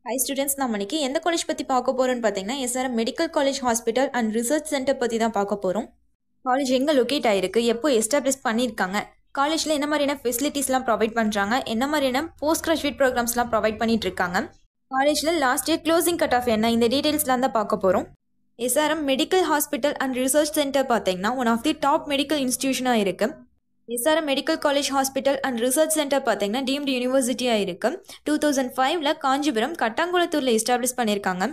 Hi students, நம்ம இன்னைக்கு எந்த காலேஜ் பத்தி பார்க்க போறோம்னு பாத்தீங்கன்னா SRM medical college hospital and research centre பத்தி தான் பார்க்க போறோம். காலேஜ் எங்க லொகேட் ஆயிருக்கு, எப்போ எஸ்டாப்ளிஷ் பண்ணிருக்காங்க, காலேஜ்ல என்ன மாதிரியான ஃபெசிலிட்டிஸ்லாம் ப்ரொவைட் பண்றாங்க, என்ன மாதிரியான போஸ்ட் கிராஜுவேட் ப்ரோக்ராம்ஸ்லாம் ப்ரொவைட் பண்ணிட்டு இருக்காங்க, காலேஜ்ல last year closing cut off என்ன, இந்த டீடைல்ஸ்லாம் தான் பார்க்க போறோம். SRM medical hospital and research centre பாத்தீங்கன்னா one of the top medical இன்ஸ்டிடியூஷனா இருக்கு. SRM medical college hospital and research centre பார்த்தீங்கன்னா டீம்டு யூனிவர்சிட்டியாக இருக்குது. 2005 காஞ்சிபுரம் கட்டாங்குளத்தூரில் எஸ்டாப்ளிஷ் பண்ணியிருக்காங்க.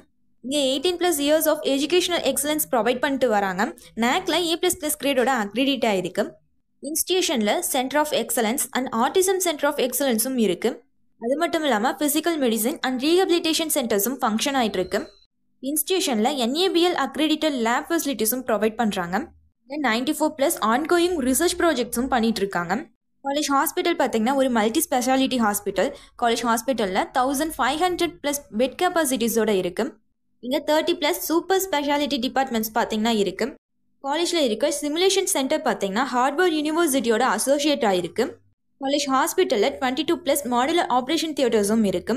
இங்கே 18+ years of educational excellence provide பண்ணிட்டு வராங்க. NACல A++ கிரேடோட அக்ரிடிட் ஆயிருக்கு. இன்ஸ்டிடியூஷனில் centre of excellence and autism centre of எக்ஸலன்ஸும் இருக்குது. அது மட்டும் இல்லாமல் ஃபிசிக்கல் மெடிசன் அண்ட் ரீஹபிலிட்டேஷன் சென்டர்ஸும் ஃபங்க்ஷன் ஆகிட்டு இருக்கு. இன்ஸ்டிடியூஷனில் NABL அக்ரிடிட்டட் லேப் ஃபெசிலிட்டிஸும் ப்ரொவைட் பண்ணுறாங்க. 94+ ஆன்கோயிங் ரிசர்ச் ப்ராஜெக்ட்ஸும் பண்ணிட்டு இருக்காங்க. காலேஜ் ஹாஸ்பிட்டல் பார்த்தீங்கன்னா ஒரு மல்டி ஸ்பெஷாலிட்டி ஹாஸ்பிட்டல். காலேஜ் ஹாஸ்பிட்டலில் 1500+ பெட் கெப்பாசிட்டிஸோட இருக்கு. இங்கே 30+ சூப்பர் ஸ்பெஷாலிட்டி டிபார்ட்மெண்ட்ஸ் பார்த்தீங்கன்னா இருக்கு. காலேஜில் இருக்க சிமுலேஷன் சென்டர் பார்த்தீங்கன்னா ஹார்வர்ட் யூனிவர்சிட்டியோட அசோசியேட் ஆயிருக்கு. காலேஜ் ஹாஸ்பிட்டலில் 22+ மாடுலர் ஆப்ரேஷன் தியேட்டர்ஸும் இருக்கு.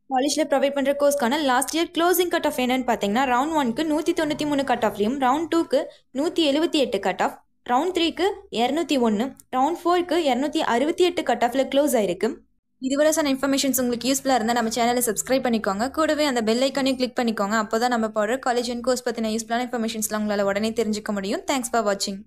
காலேஜில் ப்ரொவைட் பண்ணுற கோர்ஸ்க்கான last year closing cut off என்னன்னு பார்த்தீங்கன்னா ரவுண்ட் 1க்கு 193 கட் ஆஃப்லையும், ரவுண்ட் 2க்கு 178 கட் ஆஃப், ரவுண்ட் 3க்கு 201, ரவுண்ட் 4க்கு 268 கட் ஆஃபில் க்ளோஸ் ஆயிருக்கு. இதுவரை சொன்ன இன்ஃபர்மேஷன்ஸ் உங்களுக்கு யூஸ்ஃபுல்லாக இருந்தால் நம்ம சேனலை சப்ஸ்கிரைப் பண்ணிக்கோங்க. கூடவே அந்த பெல் ஐக்கானையும் கிளிக் பண்ணிக்கோங்க. அப்போ தான் நம்ம போடுற காலேஜ் அண்ட் கோர்ஸ் பற்றின யூஸ்ஃபுல்லான இன்ஃபர்மேஷன்ஸ்லாம் உங்களால் உடனே தெரிஞ்சுக்க முடியும். தேங்க்ஸ் ஃபார் வாட்சிங்.